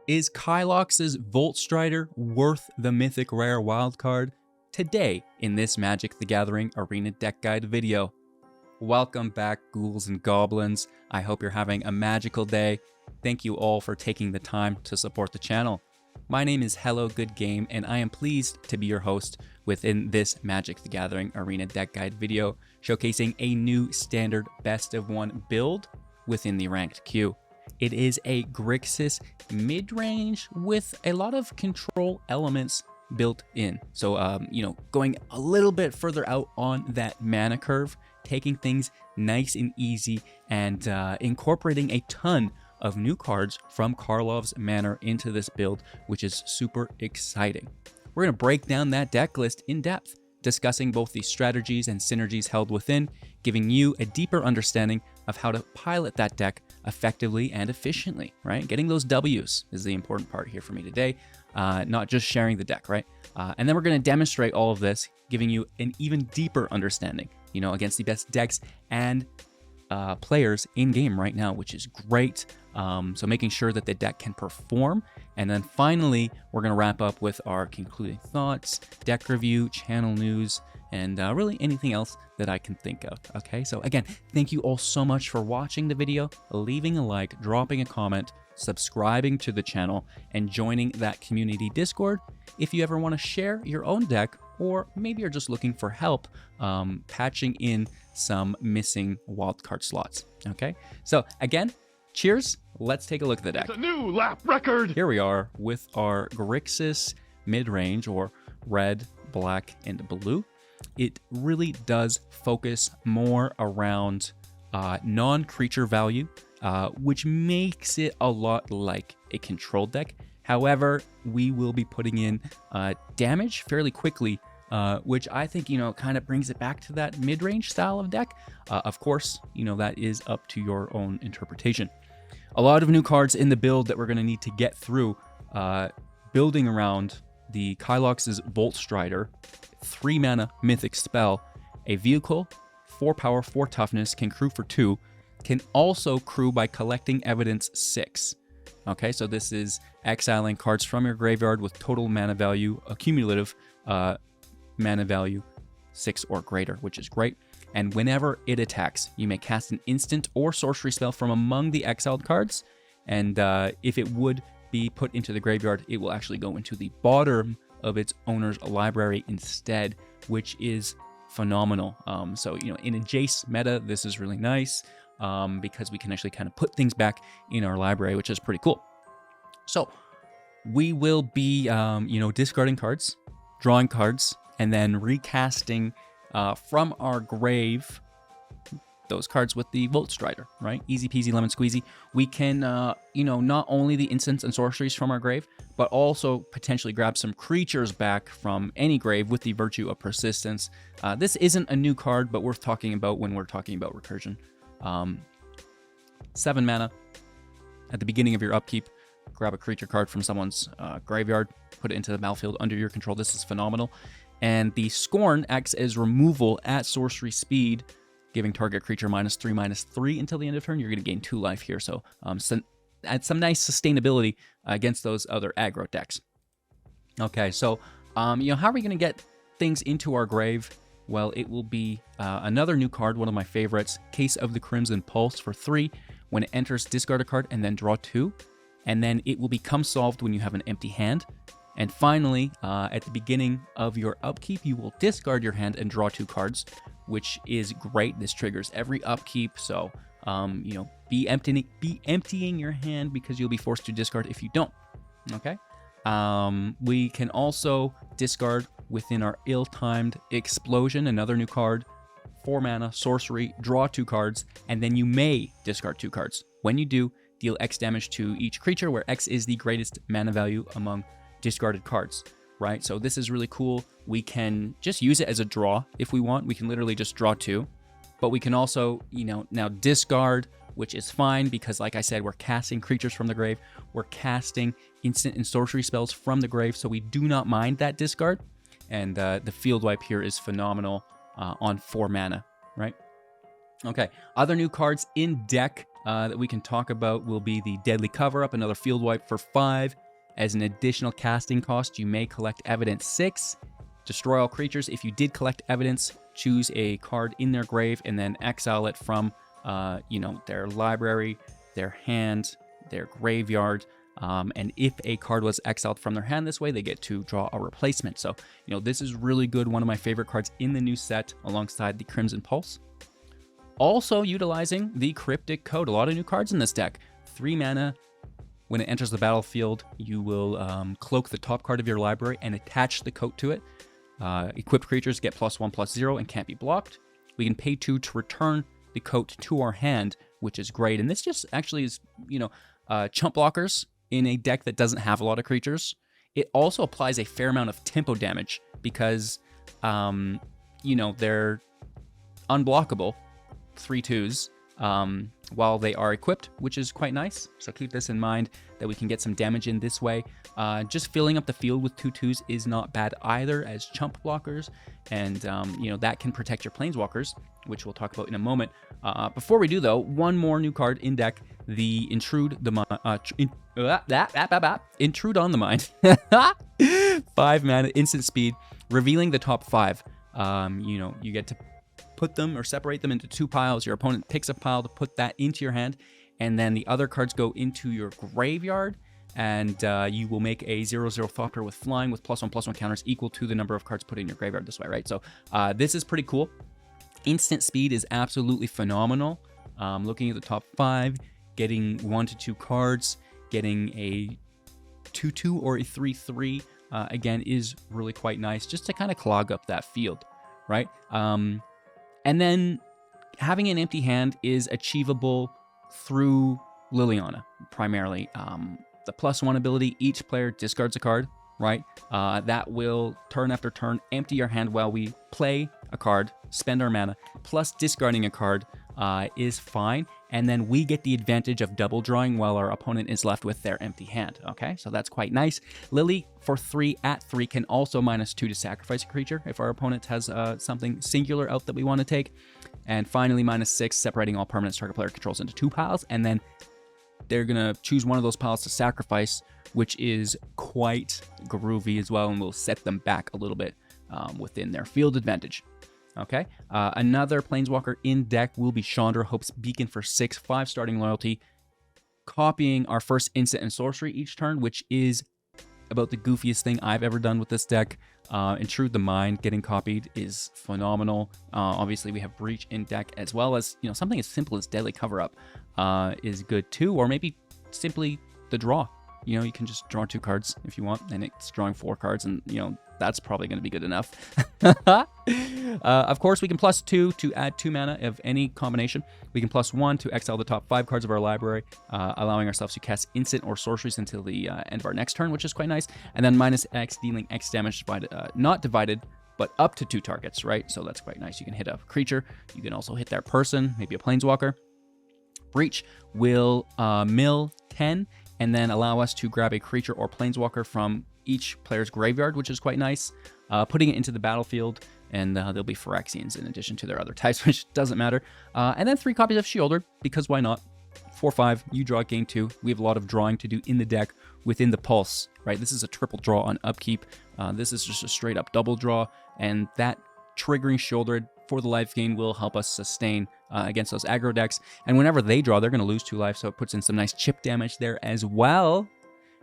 Is Kylox's Voltstrider worth the Mythic Rare wildcard? Today in this Magic the Gathering Arena Deck Guide video. Welcome back, ghouls and goblins. I hope you're having a magical day. Thank you all for taking the time to support the channel. My name is Hello Good Game, and I am pleased to be your host within this Magic the Gathering Arena Deck Guide video, showcasing a new standard best of one build within the ranked queue. It is a Grixis Midrange with a lot of control elements built in. So, going a little bit further out on that mana curve, taking things nice and easy, and incorporating a ton of new cards from Karlov's Manor into this build, which is super exciting. We're going to break down that deck list in depth, discussing both the strategies and synergies held within, giving you a deeper understanding of how to pilot that deck effectively and efficiently, right? Getting those W's is the important part here for me today, not just sharing the deck, right? And then we're going to demonstrate all of this, giving you an even deeper understanding, against the best decks and players in game right now, which is great. So making sure that the deck can perform. And then finally, we're going to wrap up with our concluding thoughts, deck review, channel news, and really anything else that I can think of. Okay, so again, thank you all so much for watching the video, leaving a like, dropping a comment, subscribing to the channel, and joining that community Discord if you ever want to share your own deck, or maybe you're just looking for help patching in some missing wildcard slots. Okay, so again, cheers. Let's take a look at the deck. It's a new lap record. Here we are with our Grixis Midrange, or red, black, and blue. It really does focus more around non-creature value, which makes it a lot like a control deck. However, we will be putting in damage fairly quickly, which I think, kind of brings it back to that mid-range style of deck. Of course, that is up to your own interpretation. A lot of new cards in the build that we're going to need to get through, building around the Kylox's Voltstrider, 3 mana Mythic spell, a vehicle, 4 power, 4 toughness, can crew for 2, can also crew by collecting evidence 6. Okay, so this is exiling cards from your graveyard with total mana value, cumulative mana value 6 or greater, which is great. And whenever it attacks, you may cast an instant or sorcery spell from among the exiled cards. And if it would be put into the graveyard, it will actually go into the bottom of its owner's library instead, which is phenomenal. So, in a Jace meta, this is really nice because we can actually kind of put things back in our library, which is pretty cool. So we will be, discarding cards, drawing cards, and then recasting from our grave those cards with the Voltstrider, right? Easy peasy lemon squeezy. We can, not only the instants and sorceries from our grave, but also potentially grab some creatures back from any grave with the Virtue of Persistence. This isn't a new card, but worth talking about when we're talking about recursion. 7 mana. At the beginning of your upkeep, grab a creature card from someone's graveyard, put it into the battlefield under your control. This is phenomenal. And the Scorn acts as removal at sorcery speed, giving target creature -3/-3 until the end of turn. You're going to gain 2 life here, so add some nice sustainability against those other aggro decks. Okay, so how are we going to get things into our grave? Well, it will be another new card, one of my favorites, Case of the Crimson Pulse for 3. When it enters, discard a card and then draw 2. And then it will become solved when you have an empty hand. And finally, at the beginning of your upkeep, you will discard your hand and draw 2 cards, which is great. This triggers every upkeep, so be emptying your hand because you'll be forced to discard if you don't. Okay. We can also discard within our ill-timed Explosion, another new card, 4 mana, sorcery, draw 2 cards, and then you may discard 2 cards. When you do, deal X damage to each creature, where X is the greatest mana value among discarded cards, right? So this is really cool. We can just use it as a draw if we want. We can literally just draw 2, but we can also, now discard, which is fine because, like I said, we're casting creatures from the grave. We're casting instant and sorcery spells from the grave, so we do not mind that discard. And the field wipe here is phenomenal on 4 mana, right? Okay, other new cards in deck that we can talk about will be the Deadly Cover-Up, another field wipe for 5. As an additional casting cost, you may collect Evidence 6. Destroy all creatures. If you did collect Evidence, choose a card in their grave and then exile it from, their library, their hand, their graveyard. And if a card was exiled from their hand this way, they get to draw a replacement. So, this is really good. One of my favorite cards in the new set alongside the Crimson Pulse. Also utilizing the Cryptic Code. A lot of new cards in this deck. 3 mana. When it enters the battlefield, you will cloak the top card of your library and attach the coat to it. Equipped creatures get +1/+0 and can't be blocked. We can pay 2 to return the coat to our hand, which is great. And this just actually is, chump blockers in a deck that doesn't have a lot of creatures. It also applies a fair amount of tempo damage because, they're unblockable, 3/2s, while they are equipped, which is quite nice. So keep this in mind that we can get some damage in this way. Just filling up the field with 2/2s is not bad either as chump blockers, and that can protect your planeswalkers, which we'll talk about in a moment. Before we do though, one more new card in deck, the Intrude on the Mind. 5 mana, instant speed, revealing the top 5. You get to put them or separate them into 2 piles. Your opponent picks a pile to put that into your hand, and then the other cards go into your graveyard, and you will make a 0/0 Thopter with flying with +1/+1 counters equal to the number of cards put in your graveyard this way, right? So this is pretty cool. Instant speed is absolutely phenomenal. Looking at the top 5, getting 1 to 2 cards, getting a 2/2 or a 3/3, again, is really quite nice just to kind of clog up that field, right? And then having an empty hand is achievable through Liliana, primarily. The +1 ability, each player discards a card, right? That will, turn after turn, empty your hand while we play a card, spend our mana, plus discarding a card is fine. And then we get the advantage of double drawing while our opponent is left with their empty hand, okay? So that's quite nice. Lily, for 3 at 3, can also -2 to sacrifice a creature if our opponent has something singular out that we want to take. And finally, -6, separating all permanents target player controls into 2 piles, and then they're going to choose one of those piles to sacrifice, which is quite groovy as well, and will set them back a little bit within their field advantage. Okay, another Planeswalker in deck will be Chandra, Hope's Beacon for 6, 5 starting loyalty, copying our first instant and sorcery each turn, which is about the goofiest thing I've ever done with this deck. Intrude the Mind getting copied is phenomenal. Obviously, we have Breach in deck, as well as something as simple as Deadly Cover-Up is good too, or maybe simply the draw. You can just draw 2 cards if you want, and it's drawing 4 cards, and that's probably going to be good enough. Of course, we can +2 to add 2 mana of any combination. We can +1 to exile the top 5 cards of our library, allowing ourselves to cast instant or sorceries until the end of our next turn, which is quite nice. And then -X, dealing X damage divided, not divided, but up to 2 targets, right? So that's quite nice. You can hit a creature. You can also hit that person, maybe a planeswalker. Breach will mill 10, and then allow us to grab a creature or planeswalker from each player's graveyard, which is quite nice, putting it into the battlefield, and there'll be Phyrexians in addition to their other types, which doesn't matter. And then 3 copies of Sheoldred, because why not? 4/5, you draw, gain 2. We have a lot of drawing to do in the deck within the Pulse, right? This is a triple draw on upkeep. This is just a straight up double draw, and that triggering Sheoldred for the life gain will help us sustain against those aggro decks. And whenever they draw, they're going to lose 2 life, so it puts in some nice chip damage there as well.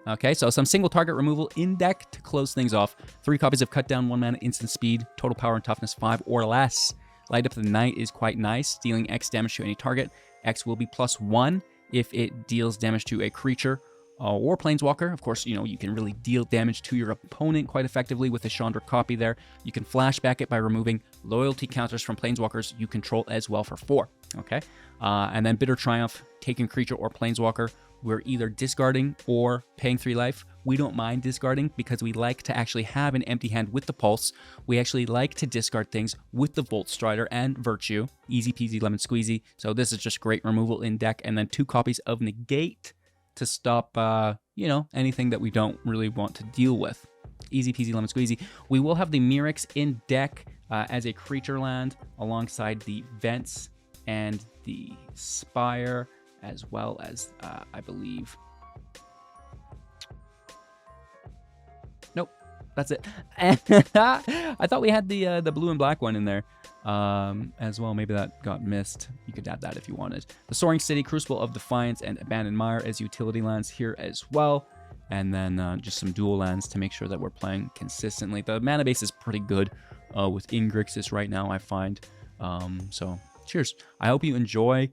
Okay, so some single target removal in deck to close things off. 3 copies of Cut Down, 1 mana, instant speed, total power and toughness 5 or less. Light Up the Night is quite nice, dealing X damage to any target. X will be +1 if it deals damage to a creature or planeswalker. Of course, you can really deal damage to your opponent quite effectively with a Chandra copy there. You can flashback it by removing loyalty counters from planeswalkers you control as well for 4. Okay, and then Bitter Triumph, taking creature or planeswalker. We're either discarding or paying 3 life. We don't mind discarding because we like to actually have an empty hand with the Pulse. We actually like to discard things with the Voltstrider and Virtue. Easy peasy lemon squeezy. So this is just great removal in deck. And then 2 copies of Negate to stop, anything that we don't really want to deal with. Easy peasy lemon squeezy. We will have the Mirrex in deck as a creature land alongside the Vents and the Spire. as well as, I believe... Nope, that's it. I thought we had the blue and black one in there as well. Maybe that got missed. You could add that if you wanted. The Soaring City, Crucible of Defiance, and Abandoned Mire as utility lands here as well. And then just some dual lands to make sure that we're playing consistently. The mana base is pretty good within Grixis right now, I find. So cheers. I hope you enjoy.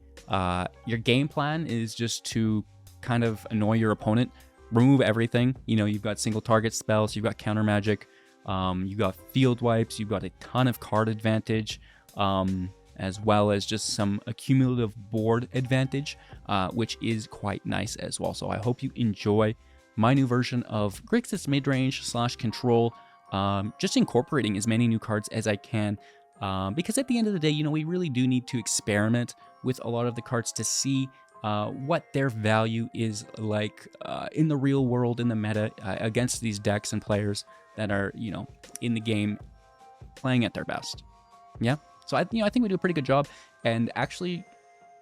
Your game plan is just to kind of annoy your opponent. Remove everything. You know, you've got single target spells, you've got counter magic, you've got field wipes, you've got a ton of card advantage, as well as just some accumulative board advantage, which is quite nice as well. So I hope you enjoy my new version of Grixis Midrange / Control, just incorporating as many new cards as I can, because at the end of the day, you know, we really do need to experiment with a lot of the cards to see what their value is like in the real world, in the meta, against these decks and players that are, you know, in the game playing at their best. Yeah, so I think we do a pretty good job. And actually,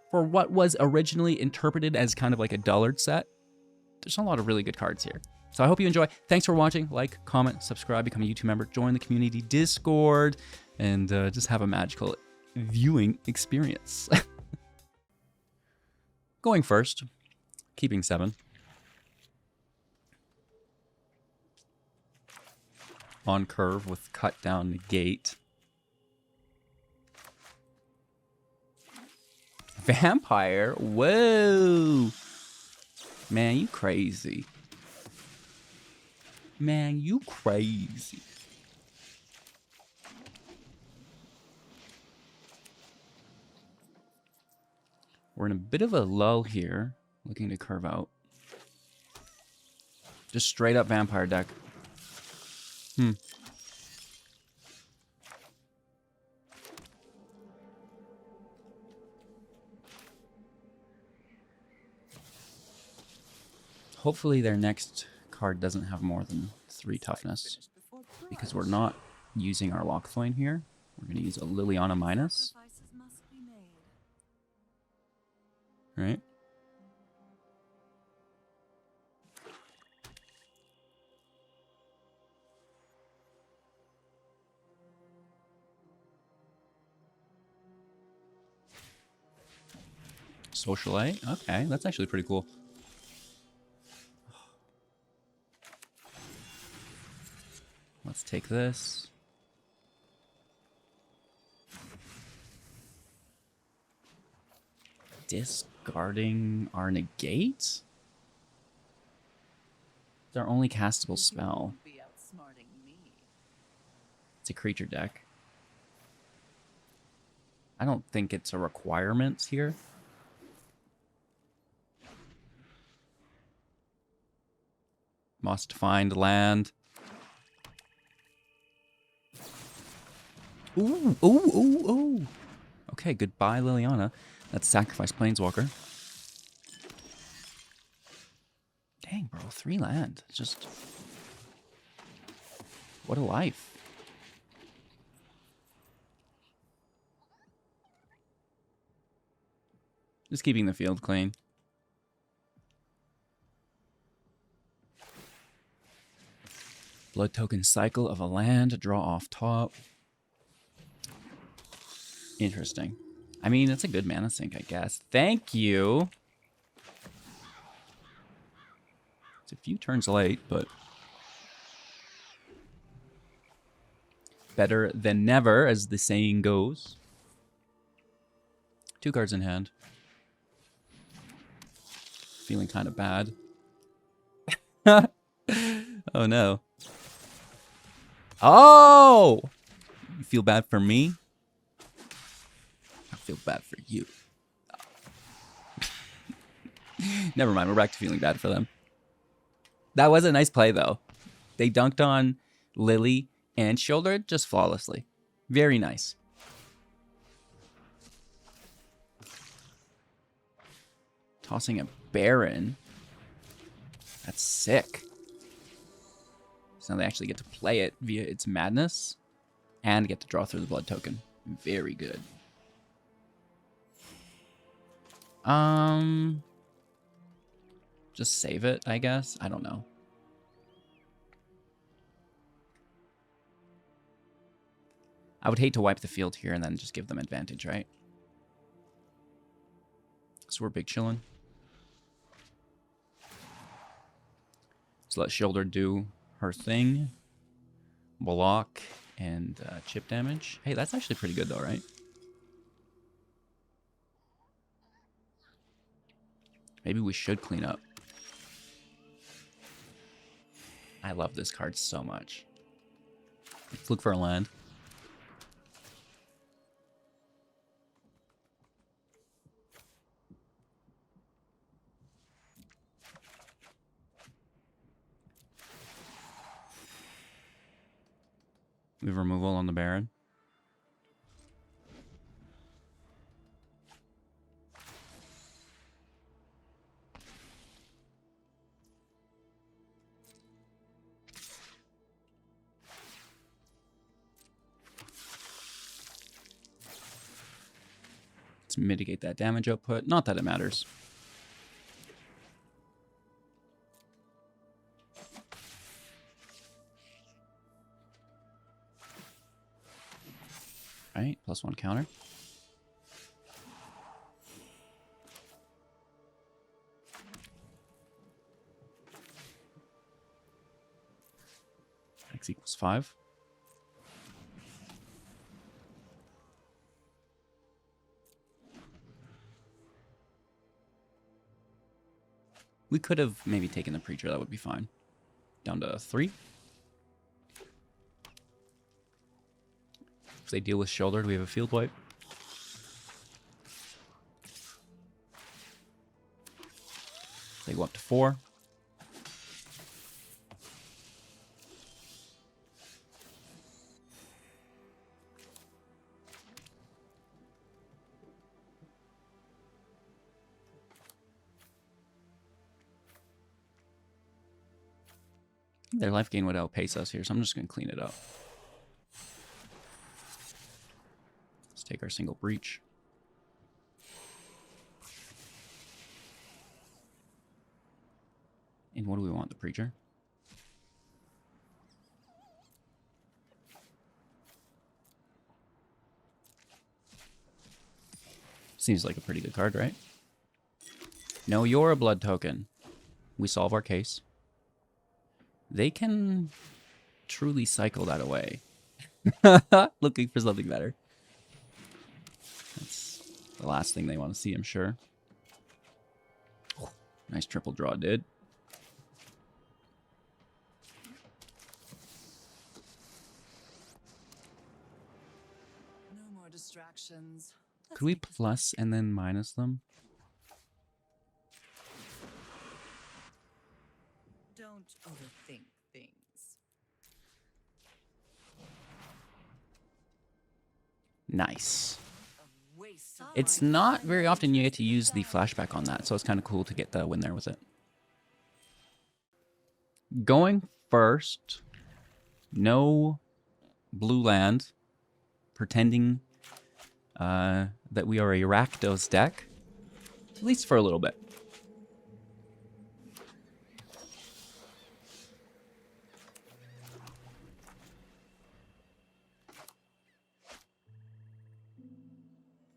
for what was originally interpreted as kind of like a dullard set, there's a lot of really good cards here. So I hope you enjoy. Thanks for watching. Like, comment, subscribe, become a YouTube member, join the community Discord, and just have a magical viewing experience. Going first, keeping 7. On curve with cut down negate. Vampire? Whoa! Man, you crazy. Man, you crazy. We're in a bit of a lull here, looking to curve out. Just straight up vampire deck. Hopefully their next card doesn't have more than 3 toughness, because we're not using our Lockthwain here. We're going to use a Liliana minus. Right? Socialite? Okay, that's actually pretty cool. Let's take this. Discarding our negate? It's our only castable spell. It's a creature deck. I don't think it's a requirement here. Must find land. Ooh, ooh, ooh, ooh. Okay, goodbye, Liliana. Let's sacrifice Planeswalker. Dang, bro, 3 land. Just... what a life. Just keeping the field clean. Blood token cycle of a land, draw off top. Interesting. I mean, it's a good mana sink, I guess. Thank you. It's a few turns late, but better than never, as the saying goes. 2 cards in hand. Feeling kind of bad. Oh no. Oh! You feel bad for me? I feel bad for you. Never mind, we're back to feeling bad for them. That was a nice play, though. They dunked on Lily and Sheoldred just flawlessly. Very nice. Tossing a Baron. That's sick. So now they actually get to play it via its madness and get to draw through the blood token. Very good. Just save it, I guess. I don't know. I would hate to wipe the field here and then just give them advantage, right? So we're big chillin'. So let Sheoldred do her thing. Block and chip damage. Hey, that's actually pretty good though, right? Maybe we should clean up. I love this card so much. Let's look for a land. We have removal on the Baron. Let's mitigate that damage output. Not that it matters. Right, +1 counter. X equals 5. We could have maybe taken the Preacher, that would be fine. Down to 3. If they deal with Sheoldred, we have a field wipe. They go up to 4. Their life gain would outpace us here, so I'm just going to clean it up. Let's take our single breach. And what do we want, the Preacher? Seems like a pretty good card, right? No, you're a blood token. We solve our case. They can truly cycle that away. Looking for something better. That's the last thing they want to see, I'm sure. Oh, nice triple draw, dude. No more distractions. Could we plus and then minus them? Don't overthink things. Nice. A waste of It's time. not very often you get to use the flashback on that, so it's kind of cool to get the win there with it. Going first, no blue land, pretending that we are a Rakdos deck, at least for a little bit.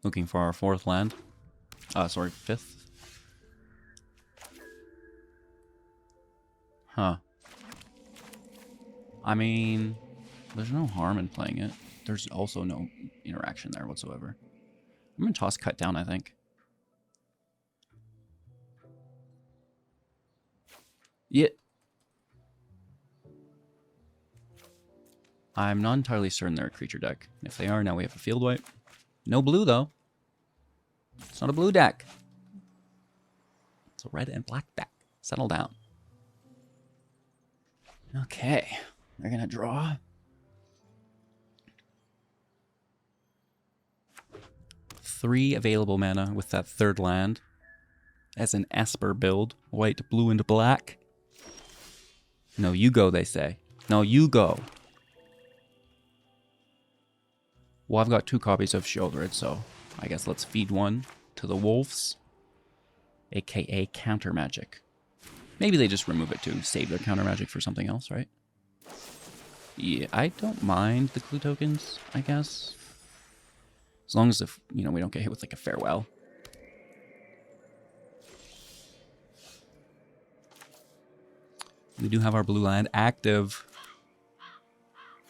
Looking for our 4th land. Sorry, 5th. Huh. I mean, there's no harm in playing it. There's also no interaction there whatsoever. I'm going to toss Cut Down, I think. Yeah. I'm not entirely certain they're a creature deck. If they are, now we have a field wipe. No blue, though. It's not a blue deck. It's a red and black deck. Settle down. Okay. They're going to draw. Three available mana with that 3rd land. As an Esper build. White, blue, and black. No, you go, they say. No, you go. Well, I've got 2 copies of Sheoldred, so I guess let's feed one to the wolves. aka counter magic. Maybe they just remove it to save their counter magic for something else, right? Yeah, I don't mind the clue tokens, I guess. As long as if, you know, we don't get hit with like a farewell. We do have our blue land active.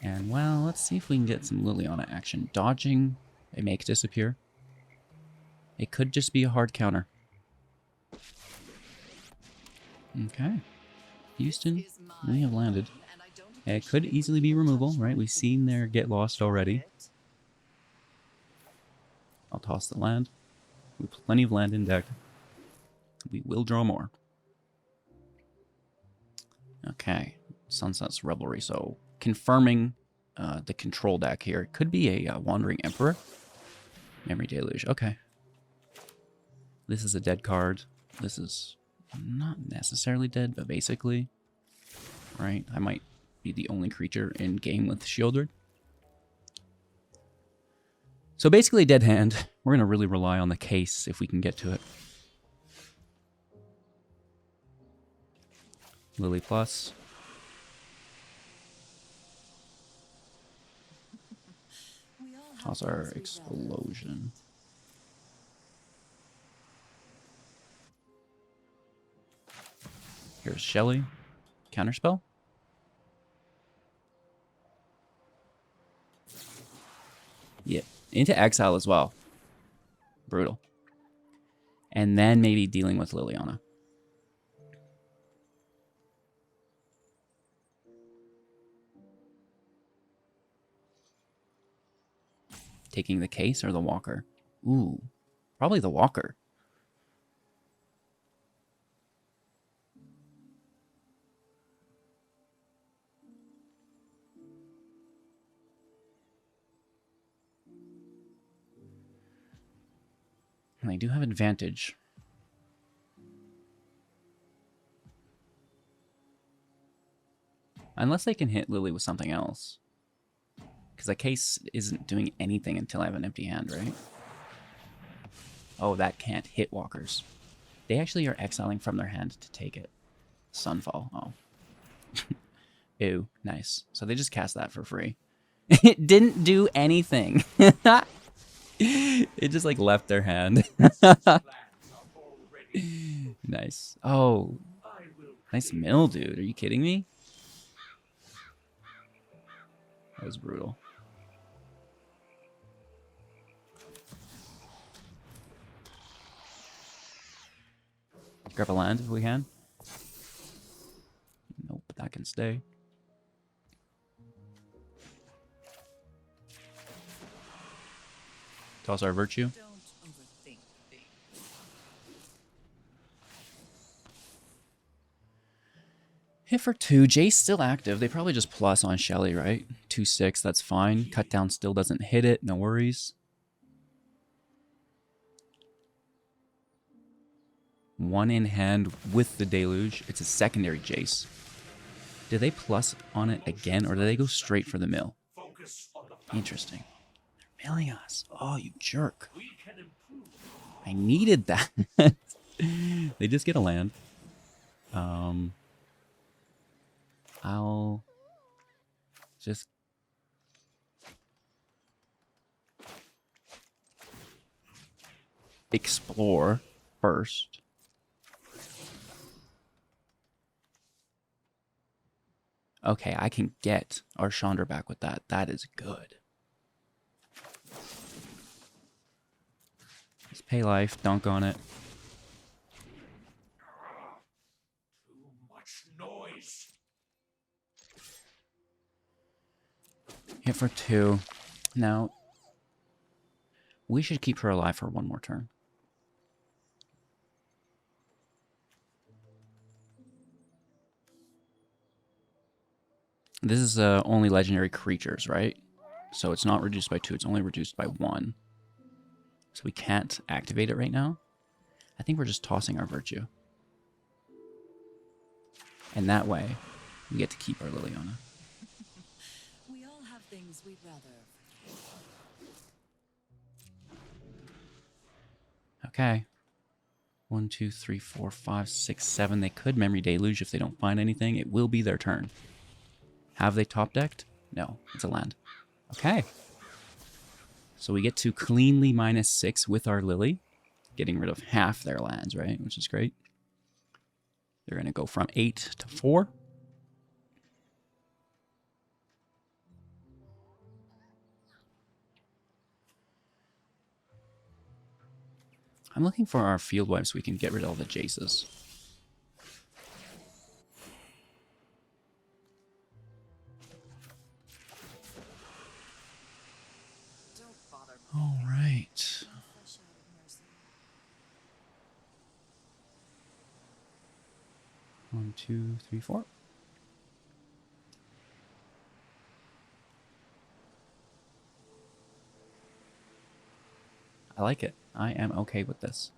And well, let's see if we can get some Liliana action. Dodging a make disappear. It could just be a hard counter. Okay. Houston, we have landed. It could easily be removal, right? We've seen their get lost already. I'll toss the land. We have plenty of land in deck. We will draw more. Okay. Sunset's Revelry. So confirming the control deck here. It could be a Wandering Emperor. Memory Deluge. Okay. This is a dead card. This is not necessarily dead, but basically. Right? I might be the only creature in game with Sheoldred. So basically dead hand. We're going to really rely on the case if we can get to it. Lily plus. Toss our explosion. Here's Shelly. Counterspell. Yeah. Into exile as well. Brutal. And then maybe dealing with Liliana. Taking the case or the walker? Ooh. Probably the walker. And they do have advantage. Unless they can hit Lily with something else. Because that case isn't doing anything until I have an empty hand, right? Oh, that can't hit walkers. They actually are exiling from their hand to take it. Sunfall. Oh. Ew. Nice. So they just cast that for free. It didn't do anything. It just like left their hand. Nice. Oh. Nice mill, dude. Are you kidding me? That was brutal. Grab a land if we can. Nope, that can stay. Toss our virtue. Don't overthink things. Hit for 2. Jace still active. They probably just plus on Shelly, right? 2/6, that's fine. Cut down still doesn't hit it. No worries. 1 in hand with the Deluge. It's a secondary Jace. Do they plus on it again, or do they go straight for the mill? Interesting. They're milling us. Oh, you jerk. I needed that. They just get a land. I'll just explore first. Okay, I can get our Chandra back with that. That is good. Let's pay life, dunk on it. Too much noise. Hit for 2. Now, we should keep her alive for one more turn. This is only legendary creatures, right? So it's not reduced by 2, it's only reduced by 1. So we can't activate it right now. I think we're just tossing our virtue. And that way, we get to keep our Liliana. We all have things we'd rather. Okay. 1, 2, 3, 4, 5, 6, 7. They could Memory Deluge if they don't find anything. It will be their turn. Have they top decked? No, it's a land. Okay. So we get to cleanly -6 with our Lily, getting rid of half their lands, right? Which is great. They're going to go from 8 to 4. I'm looking for our field wipe so we can get rid of all the Jaces. Don't bother. All right. Fresh out of mercy. 1, 2, 3, 4. I like it. I am okay with this.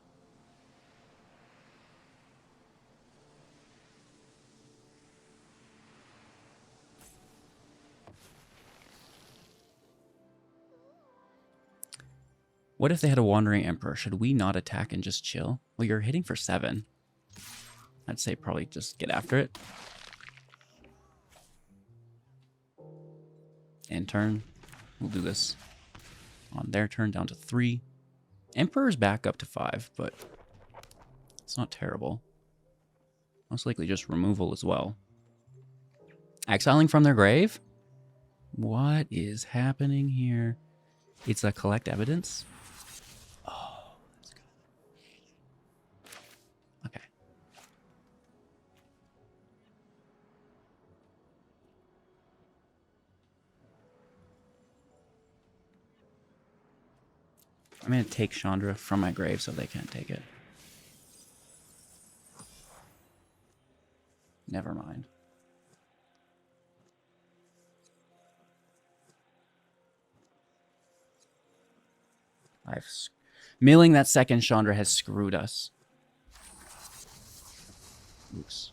What if they had a Wandering Emperor? Should we not attack and just chill? Well, you're hitting for 7. I'd say probably just get after it. End turn. We'll do this on their turn down to 3. Emperor's back up to 5, but it's not terrible. Most likely just removal as well. Exiling from their grave? What is happening here? It's a collect evidence? Oh, that's good. Okay. I'm going to take Chandra from my grave so they can't take it. Never mind. Milling that second Chandra has screwed us. Oops.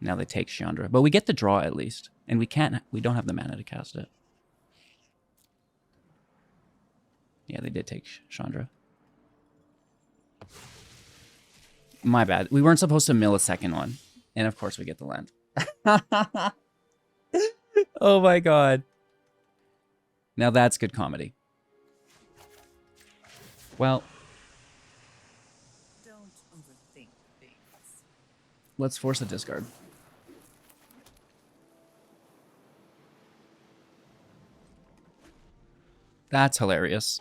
Now they take Chandra. But we get the draw at least. And we don't have the mana to cast it. Yeah, they did take Chandra. My bad. We weren't supposed to mill a second one. And of course we get the land. Oh my god. Now that's good comedy. Well, Don't overthink things. let's force a discard. That's hilarious.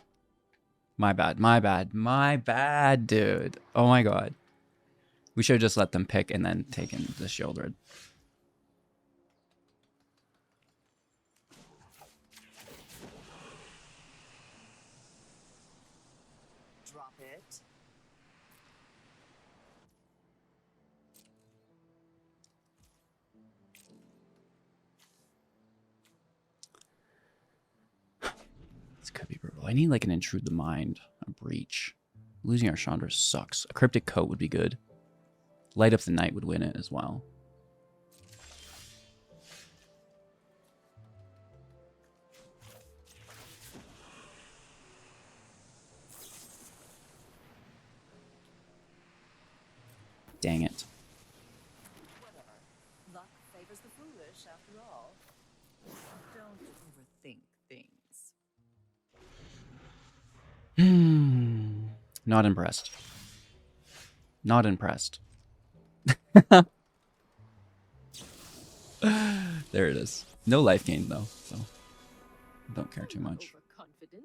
My bad, my bad, my bad, dude. Oh my god. We should have just let them pick and then taken the Sheoldred. Drop it. This could be brutal. I need like an Intrude the Mind, a Breach. Losing our Chandra sucks. A Cryptic Coat would be good. Light Up the Night would win it as well. Dang it. Whatever. Luck favors the foolish, after all. Don't overthink things. Not impressed. Not impressed. There it is. No life gain though, so don't care too much. Overconfident?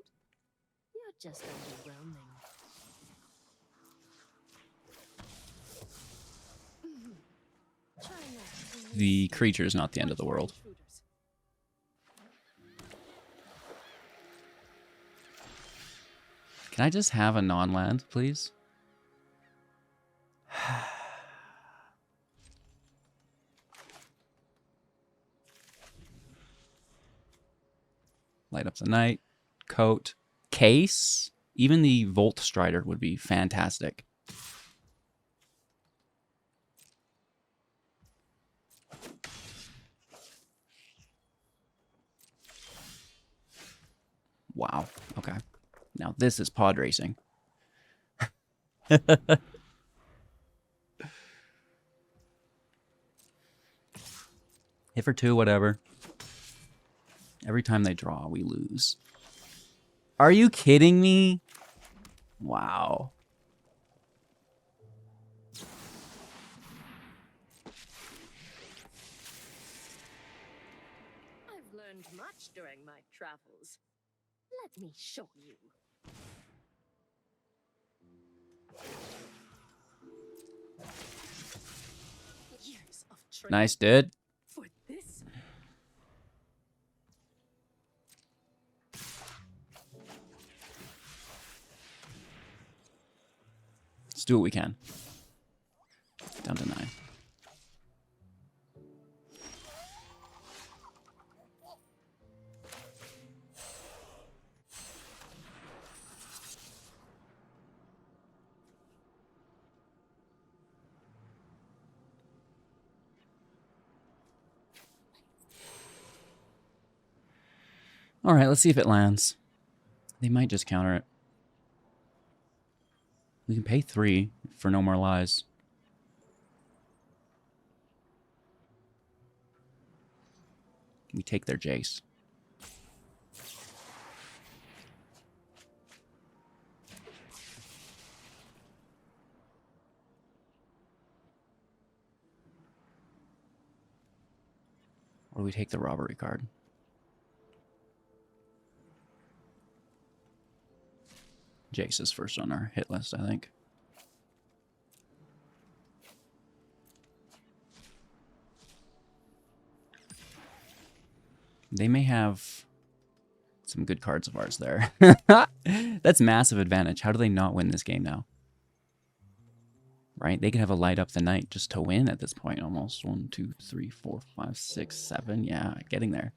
You're just underwhelming. Try not to The creature is not the end of the world. intruders. Can I just have a non-land, please? Light Up the Night, Coat, Case. Even the Voltstrider would be fantastic. Wow. Okay. Now this is pod racing. Hit for 2, whatever. Every time they draw, we lose. Are you kidding me? Wow. I've learned much during my travels. Let me show you. Years of training Nice, dude. for this. Let's do what we can. Down to 9. All right, let's see if it lands. They might just counter it. We can pay 3 for No More Lies. We take their Jace. Or we take the robbery card. Jace is first on our hit list, I think. They may have some good cards of ours there. That's massive advantage. How do they not win this game now? Right? They could have a light up the night just to win at this point almost. 1, 2, 3, 4, 5, 6, 7. Yeah, getting there.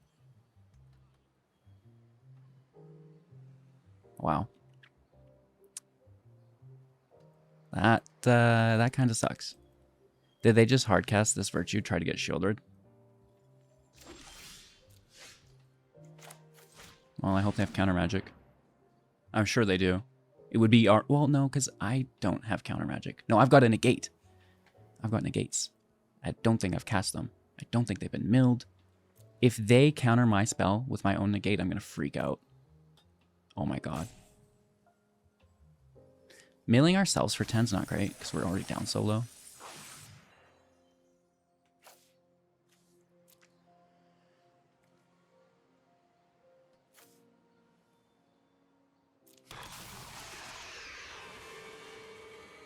Wow. That kind of sucks. Did they just hardcast this Virtue, try to get Sheoldred? Well, I hope they have counter magic. I'm sure they do. It would be our... Well, no, because I don't have counter magic. No, I've got a negate. I've got negates. I don't think I've cast them. I don't think they've been milled. If they counter my spell with my own negate, I'm going to freak out. Oh my god. Milling ourselves for 10's not great, because we're already down so low.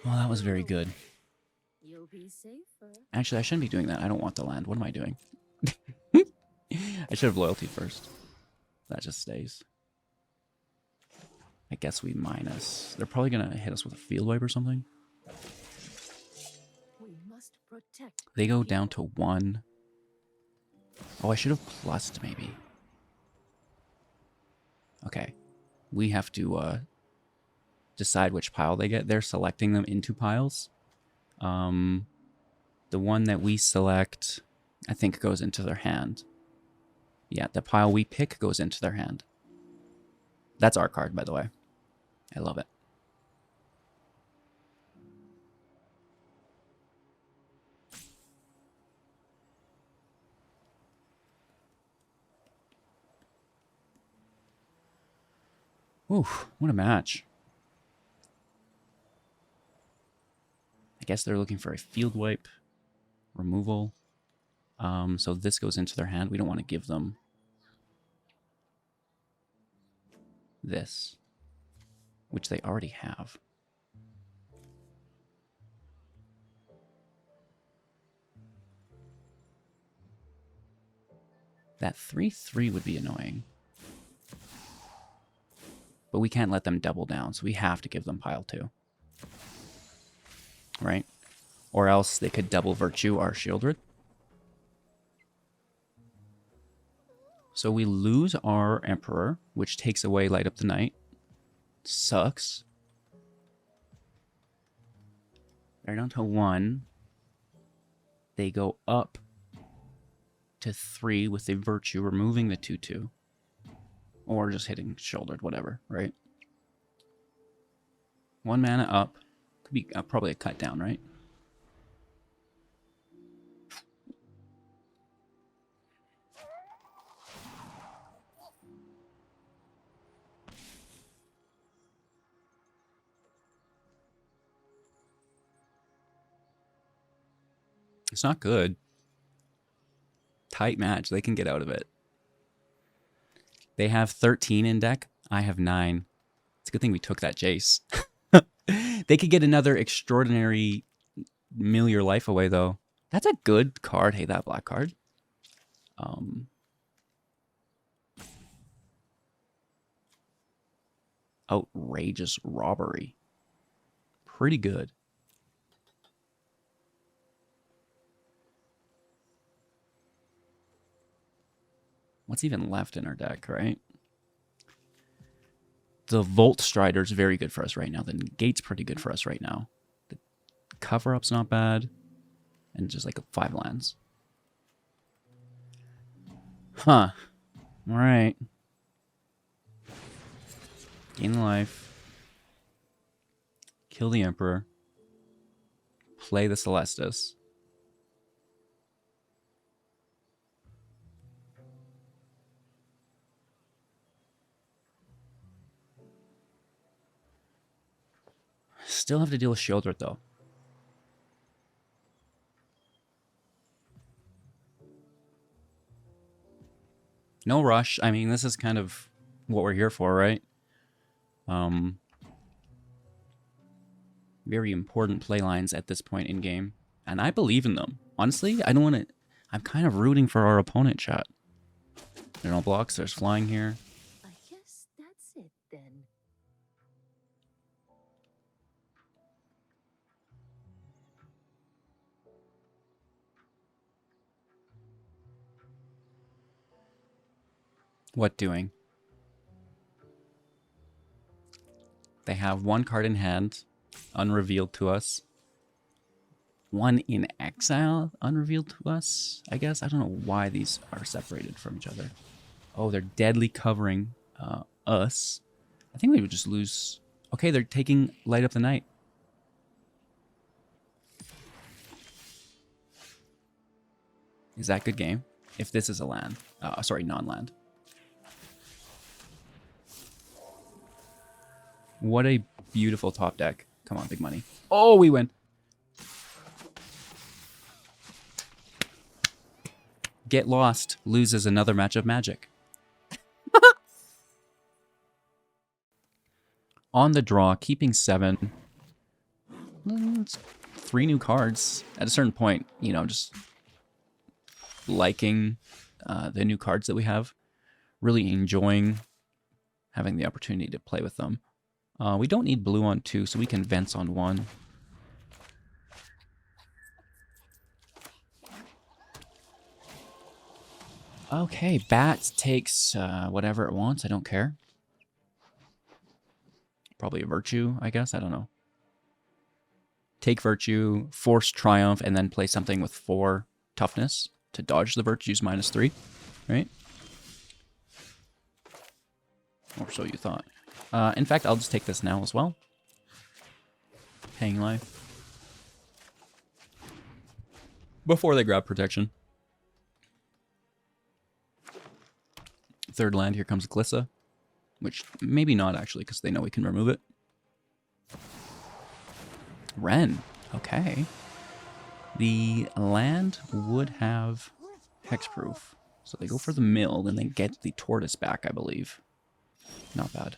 Well, that was very good. You'll be safer. Actually, I shouldn't be doing that. I don't want the land. What am I doing? I should have loyalty first. That just stays. I guess we minus. They're probably going to hit us with a field wipe or something. We must protect. They go down to 1. Oh, I should have plussed maybe. Okay. We have to decide which pile they get. They're selecting them into piles. The one that we select, I think, goes into their hand. Yeah, the pile we pick goes into their hand. That's our card, by the way. I love it. Oof, what a match. I guess they're looking for a field wipe, removal. So this goes into their hand. We don't want to give them this, which they already have. That 3/3 would be annoying. But we can't let them double down, so we have to give them pile 2. Right? Or else they could double Virtue our Sheoldred. So we lose our Emperor, which takes away Light Up the Night. Sucks. They're down to 1. They go up to 3 with a Virtue, removing the 2/2. Or just hitting Sheoldred, whatever, right? 1 mana up. Should be probably a cut down, right? It's not good. Tight match. They can get out of it. They have 13 in deck. I have 9. It's a good thing we took that Jace. They could get another extraordinary mill your life away, though. That's a good card. Hey, that black card. Outrageous robbery. Pretty good. What's even left in our deck, right? The Voltstrider is very good for us right now. The Negate's pretty good for us right now. The cover-up's not bad. And just like 5 lands. Huh. Alright. Gain the life. Kill the Emperor. Play the Celestis. Still have to deal with Sheoldred, though. No rush. I mean, this is kind of what we're here for, right? Very important play lines at this point in game. And I believe in them. Honestly, I don't want to... I'm kind of rooting for our opponent, chat. There are no blocks. There's flying here. I guess that's it then. What doing? They have 1 card in hand, unrevealed to us. 1 in exile, unrevealed to us, I guess. I don't know why these are separated from each other. Oh, they're deadly covering us. I think we would just lose. Okay, they're taking Light Up the Night. Is that good game? If this is a land. Sorry, non-land. What a beautiful top deck. Come on, big money. Oh, we win. Get lost. Loses another match of Magic. On the draw, keeping 7. 3 new cards. At a certain point, you know, just liking the new cards that we have. Really enjoying having the opportunity to play with them. We don't need blue on 2, so we can Vents on 1. Okay, Bat takes whatever it wants. I don't care. Probably a Virtue, I guess. I don't know. Take Virtue, force Triumph, and then play something with 4 toughness to dodge the Virtue's -3, right? Or so you thought. In fact, I'll just take this now as well. Hang life. Before they grab protection. 3rd land, here comes Glissa. Which, maybe not actually, because they know we can remove it. Ren. Okay. The land would have hexproof. So they go for the mill, then they get the tortoise back, I believe. Not bad.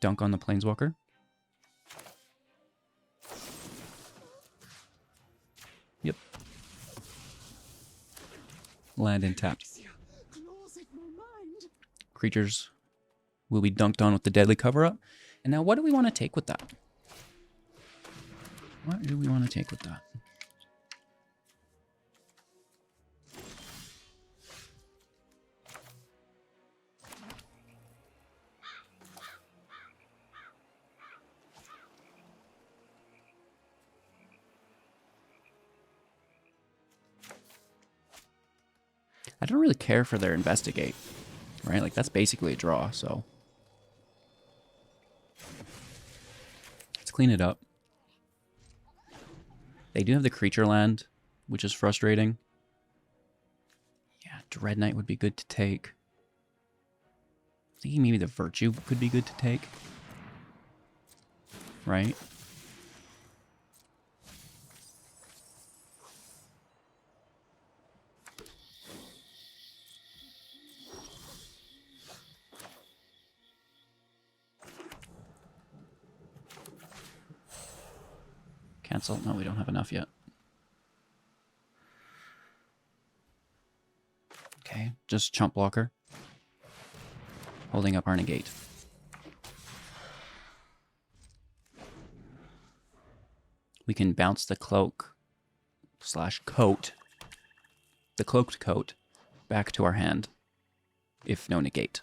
Dunk on the Planeswalker. Yep. Land intapped. Creatures will be dunked on with the deadly cover-up. And now what do we want to take with that? What do we want to take with that? I don't really care for their investigate, right? Like, that's basically a draw, so. clean it up. They do have the creature land, which is frustrating. Yeah, Dread Knight would be good to take. Thinking maybe the Virtue could be good to take. Right? Cancel. No, we don't have enough yet. Okay, just chump blocker. Holding up our negate. We can bounce the cloak / coat, the cloaked coat, back to our hand if no negate.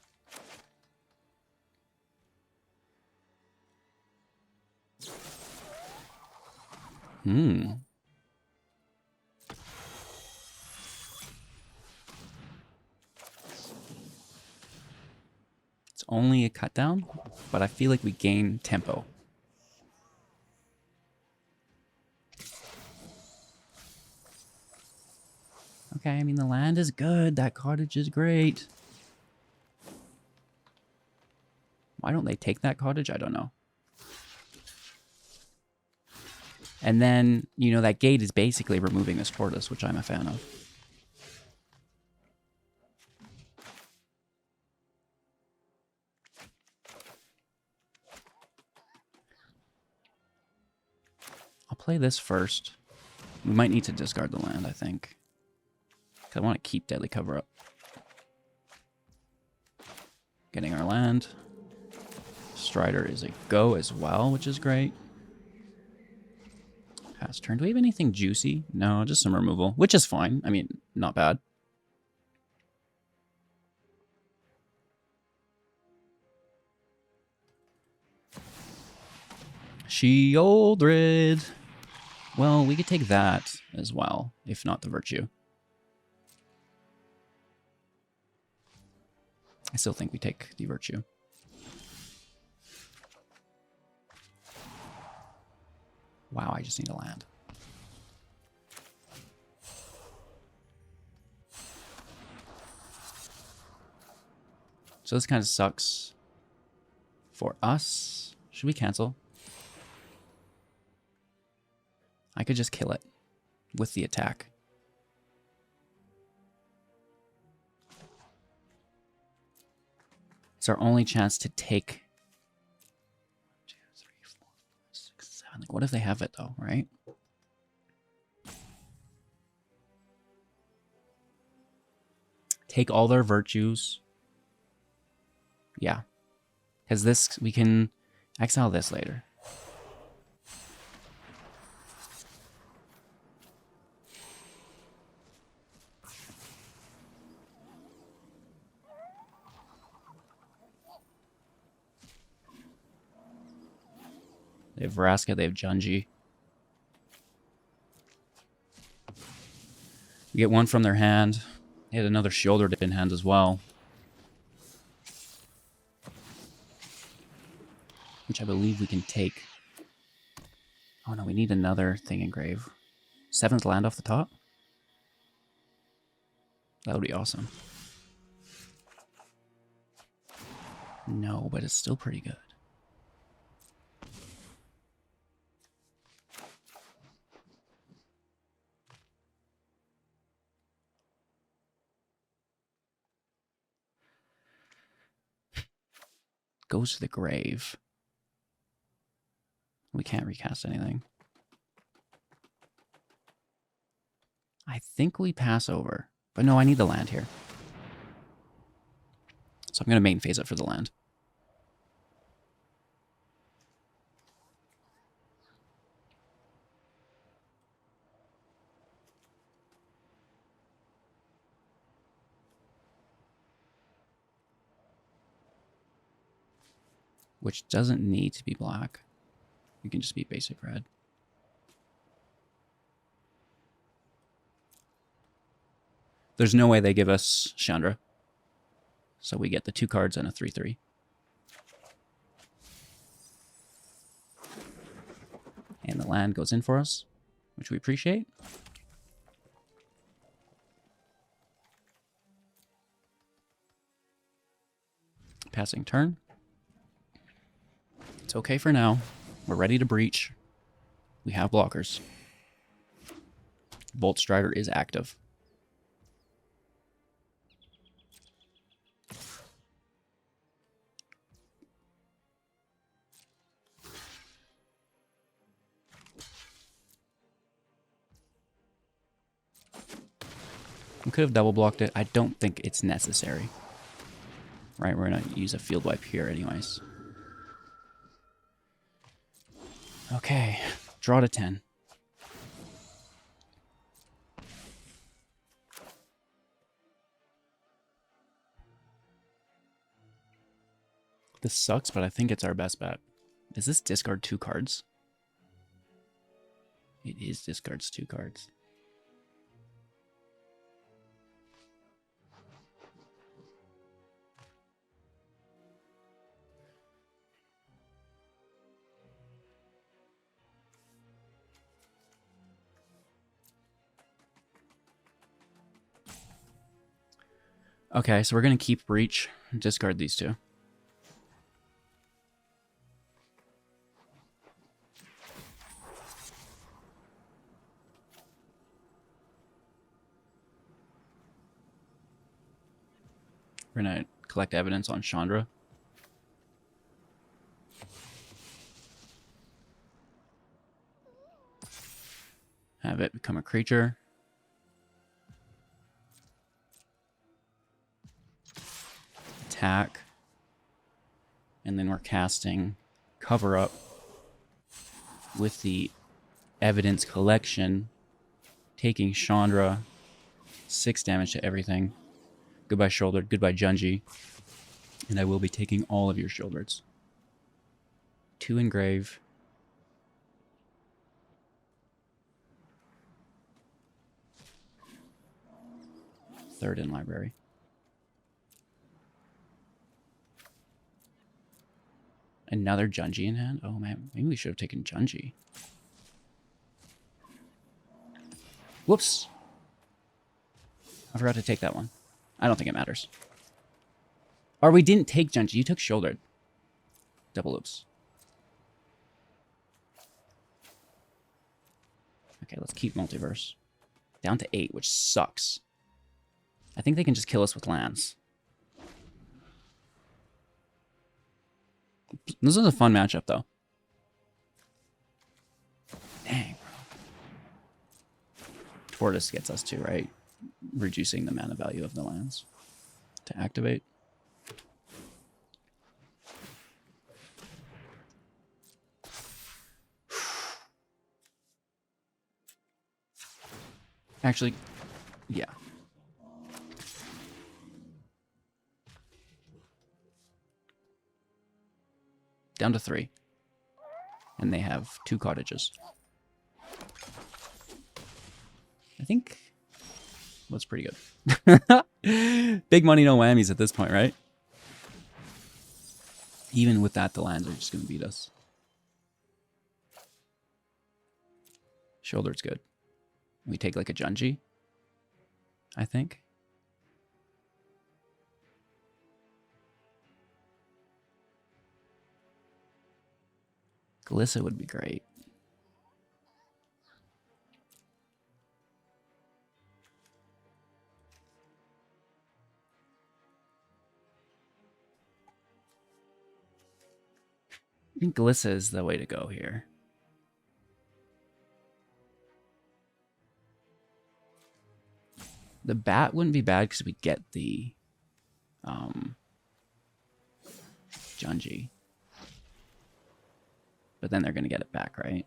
It's only a cut down, but I feel like we gain tempo. Okay, I mean, the land is good. That cottage is great. Why don't they take that cottage? I don't know. And then, you know, that gate is basically removing this tortoise, which I'm a fan of. I'll play this first. We might need to discard the land, I think. I want to keep Deadly Cover up. Getting our land. Strider is a go as well, which is great. Pass turn. Do we have anything juicy? No, just some removal, which is fine. I mean, not bad. Sheoldred. Well, we could take that as well, if not the Virtue. I still think we take the Virtue. Wow, I just need a land. So this kind of sucks for us. Should we cancel? I could just kill it with the attack. It's our only chance to take 1, 2, 3, 4, 5, 6, 7. Like, what if they have it though, right? Take all their virtues. Yeah. Because this, we can exile this later. They have Vraska, they have Junji. We get one from their hand. They had another Sheoldred in hand as well. Which I believe we can take. Oh no, we need another thing engrave. 7th land off the top? That would be awesome. No, but it's still pretty good. Goes to the grave. We can't recast anything. I think we pass over. But no, I need the land here. So I'm going to main phase it for the land. Which doesn't need to be black. You can just be basic red. There's no way they give us Chandra. So we get the 2 cards and a 3/3. And the land goes in for us, which we appreciate. Passing turn. It's okay for now. We're ready to breach. We have blockers. Voltstrider is active. We could have double blocked it. I don't think it's necessary. Right, we're going to use a field wipe here anyways. Okay, draw to 10. This sucks, but I think it's our best bet. Is this discard 2 cards? It is discards 2 cards. Okay, so we're going to keep Breach, discard these 2. We're going to collect evidence on Chandra. Have it become a creature. Attack. And then we're casting Cover Up with the evidence collection, taking Chandra, 6 damage to everything. Goodbye Sheoldred, goodbye Junji. And I will be taking all of your Sheoldreds. 2 engrave. Third in library. Another Junji in hand? Oh man, maybe we should have taken Junji. Whoops. I forgot to take that one. I don't think it matters. Or we didn't take Junji, you took Sheoldred. Double oops. Okay, let's keep Multiverse. Down to 8, which sucks. I think they can just kill us with lands. This is a fun matchup, though. Dang, bro. Tortoise gets us too, right? Reducing the mana value of the lands to activate. Actually, yeah. Down to 3. And they have 2 cottages. I think that's pretty good. Big money, no whammies at this point, right? Even with that, the lands are just going to beat us. Sheoldred's good. We take like a Junji, I think. Glissa would be great. I think Glissa is the way to go here. The bat wouldn't be bad because we get the Junji. But then they're going to get it back, right?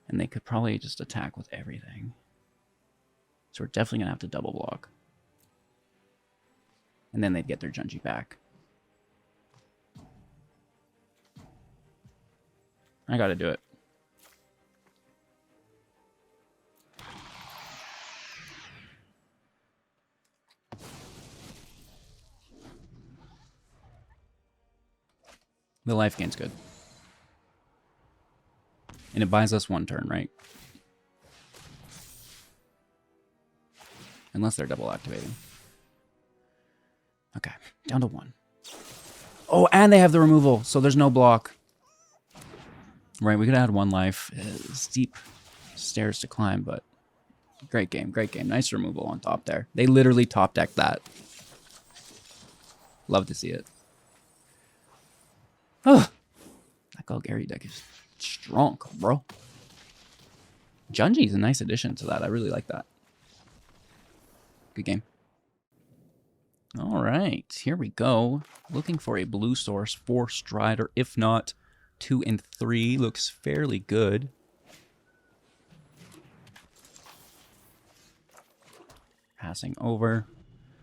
And they could probably just attack with everything. So we're definitely going to have to double block. And then they'd get their Junji back. I got to do it. The life gain's good. And it buys us 1 turn, right? Unless they're double activating. Okay, down to 1. Oh, and they have the removal, so there's no block. Right, we could add 1 life. Steep stairs to climb, but great game, great game. Nice removal on top there. They literally top decked that. Love to see it. Oh, that Golgari deck is strong, bro. Junji's a nice addition to that. I really like that. Good game. All right, here we go. Looking for a blue source for Strider. If not, 2 and 3 looks fairly good. Passing over.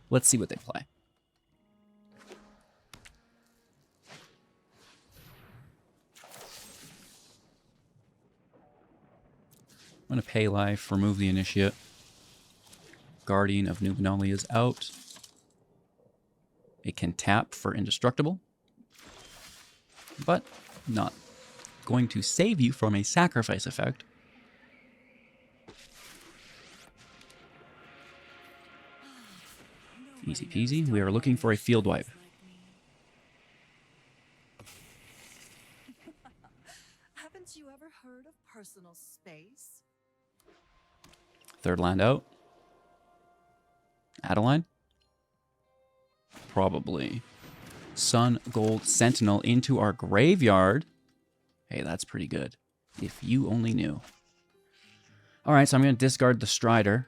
Let's see what they play. I'm going to pay life, remove the initiate. Guardian of Numenali is out. It can tap for indestructible, but not going to save you from a sacrifice effect. Easy peasy. We are looking for a field wipe. Haven't you ever heard of personal space? 3rd land out. Adeline? Probably. Sun Gold Sentinel into our graveyard. Hey, that's pretty good. If you only knew. Alright, so I'm going to discard the Strider,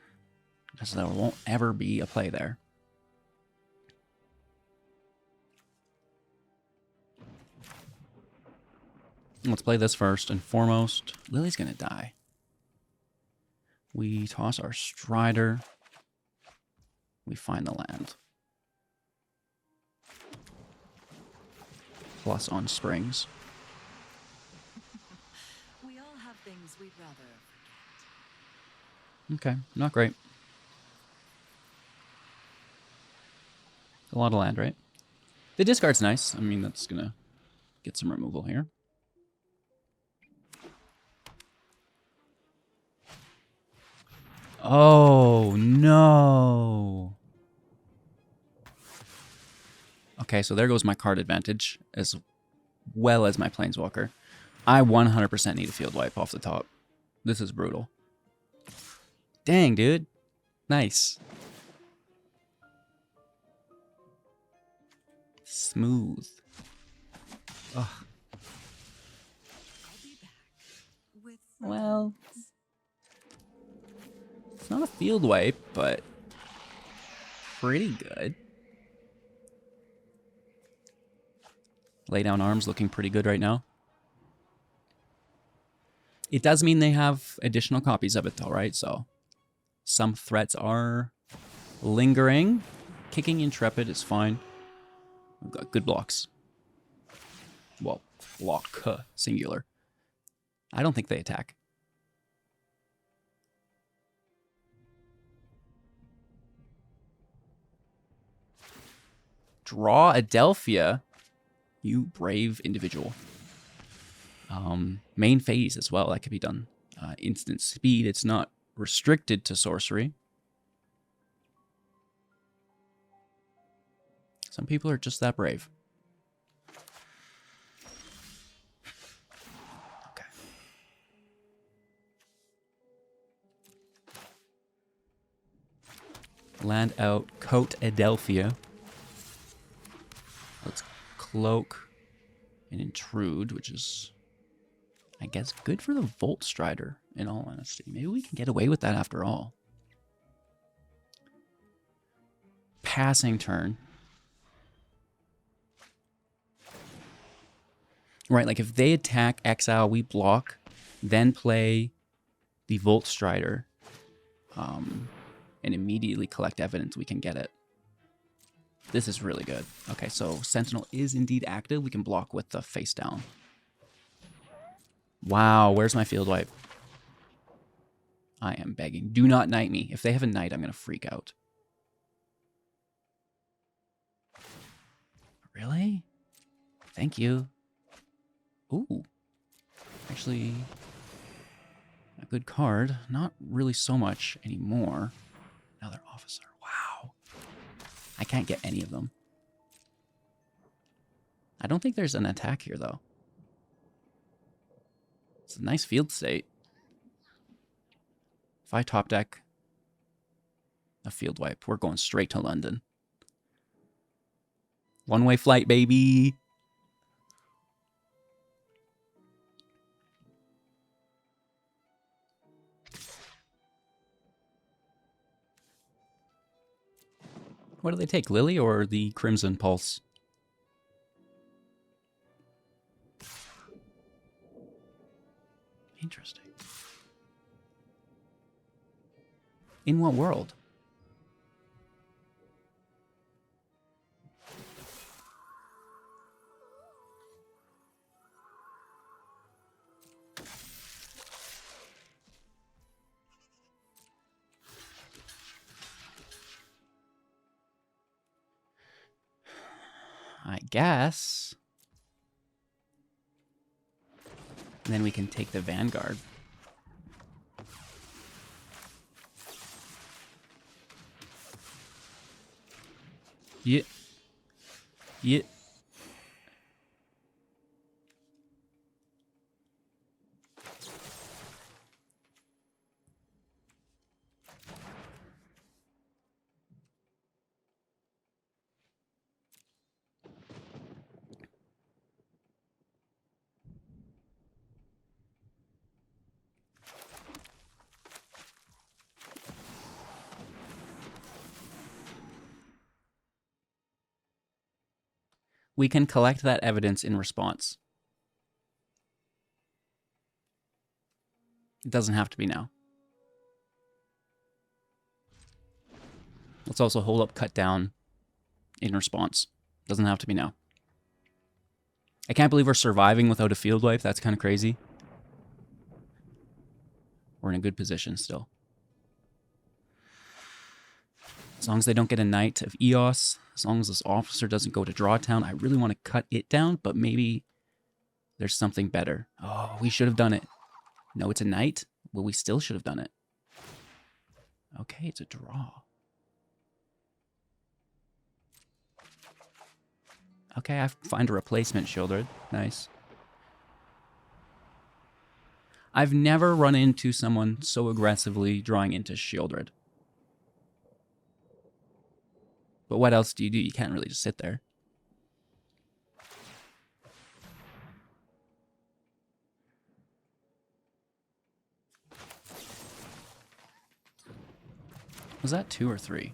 because there won't ever be a play there. Let's play this first and foremost. Lily's going to die. We toss our Strider. We find the land. Plus on springs. We all have things we'd rather forget. Okay, not great. A lot of land, right? The discard's nice. I mean, that's going to get some removal here. Oh, no. Okay, so there goes my card advantage, as well as my Planeswalker. I 100% need a field wipe off the top. This is brutal. Dang, dude. Nice. Smooth. Ugh. I'll be back with Well, it's not a field wipe, but pretty good. Lay down arms looking pretty good right now. It does mean they have additional copies of it though, right? So some threats are lingering. Kicking Intrepid is fine. We've got good blocks. Well, block, singular. I don't think they attack. Draw Adelphia. You brave individual. Main phase as well. That could be done. Instant speed. It's not restricted to sorcery. Some people are just that brave. Okay. Land out Coat Adelphia. Let's cloak and intrude, which is, I guess, good for the Voltstrider, in all honesty. Maybe we can get away with that after all. Passing turn. Right, like if they attack, exile, we block, then play the Voltstrider, and immediately collect evidence, we can get it. This is really good. Okay, so Sentinel is indeed active. We can block with the face down. Wow, where's my field wipe? I am begging. Do not knight me. If they have a knight, I'm going to freak out. Really? Thank you. Ooh. Actually, a good card. Not really so much anymore. Another officer. Wow. I can't get any of them. I don't think there's an attack here, though. It's a nice field state. If I top deck a field wipe, we're going straight to London. One-way flight, baby! What do they take, Lily or the Crimson Pulse? Interesting. In what world? I guess. And then we can take the Vanguard. Yeah. Yeah. We can collect that evidence in response. It doesn't have to be now. Let's also hold up, cut down in response. Doesn't have to be now. I can't believe we're surviving without a field wipe. That's kind of crazy. We're in a good position still. As long as they don't get a Knight of Eos, as long as this officer doesn't go to Drawtown, I really want to cut it down, but maybe there's something better. Oh, we should have done it. No, it's a Knight? Well, we still should have done it. Okay, it's a draw. Okay, I find a replacement, Sheoldred. Nice. I've never run into someone so aggressively drawing into Sheoldred. But what else do? You can't really just sit there. Was that 2 or 3?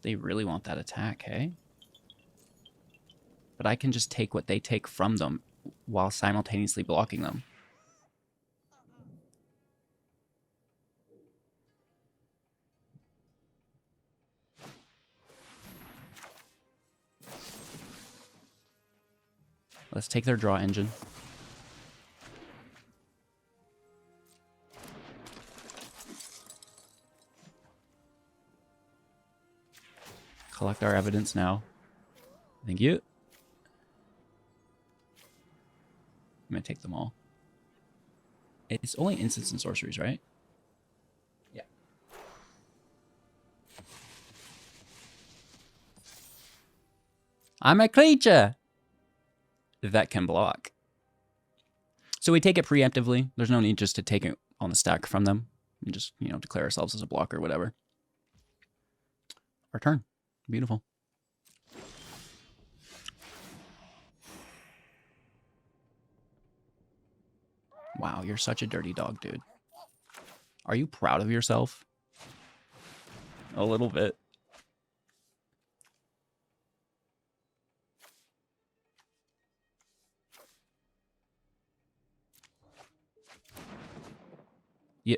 They really want that attack, hey? But I can just take what they take from them while simultaneously blocking them. Let's take their draw engine. Collect our evidence now. Thank you. I'm gonna take them all. It's only instants and sorceries, right? Yeah. I'm a creature that can block. So we take it preemptively. There's no need just to take it on the stack from them. We just, declare ourselves as a blocker or whatever. Our turn. Beautiful. Wow, you're such a dirty dog, dude. Are you proud of yourself? A little bit. Yeah.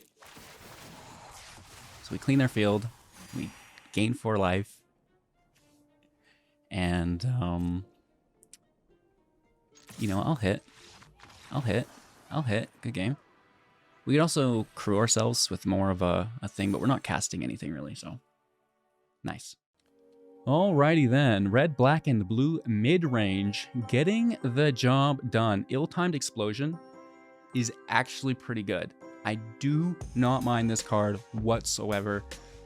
So we clean their field. We gain 4 life. And, I'll hit. Good game. We could also crew ourselves with more of a thing, but we're not casting anything really, so nice. Alrighty then, red, black, and blue mid-range, getting the job done. Ill-timed explosion is actually pretty good. I do not mind this card whatsoever.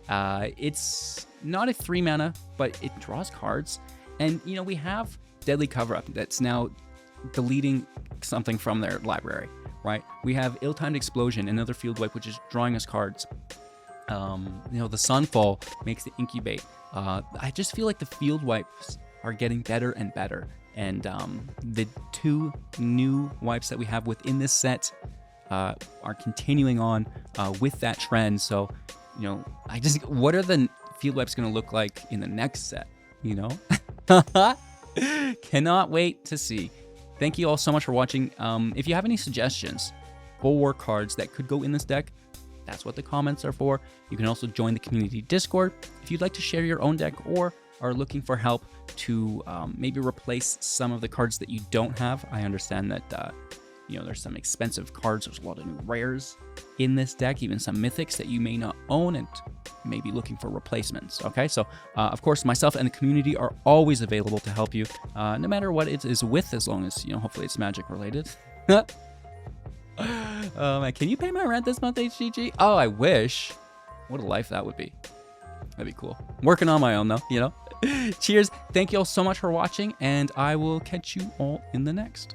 It's not a 3 mana, but it draws cards. And, you know, we have Deadly Cover-Up that's now deleting something from their library, right? We have Ill-Timed Explosion, another field wipe, which is drawing us cards. You know, the Sunfall makes the Incubate. I just feel like the field wipes are getting better and better. And the 2 new wipes that we have within this set are continuing on with that trend. So, you know, what are the field wipes going to look like in the next set, you know? Cannot wait to see. Thank you all so much for watching. If you have any suggestions for cards that could go in this deck, that's what the comments are for. You can also join the community Discord if you'd like to share your own deck or are looking for help to maybe replace some of the cards that you don't have. I understand that you know, there's some expensive cards. There's a lot of new rares in this deck, even some mythics that you may not own and may be looking for replacements. Okay, so of course, myself and the community are always available to help you, no matter what it is with, as long as, you know, hopefully it's magic related. Oh man, can you pay my rent this month, HGG? Oh, I wish. What a life that would be. That'd be cool. I'm working on my own though, you know? Cheers. Thank you all so much for watching, and I will catch you all in the next.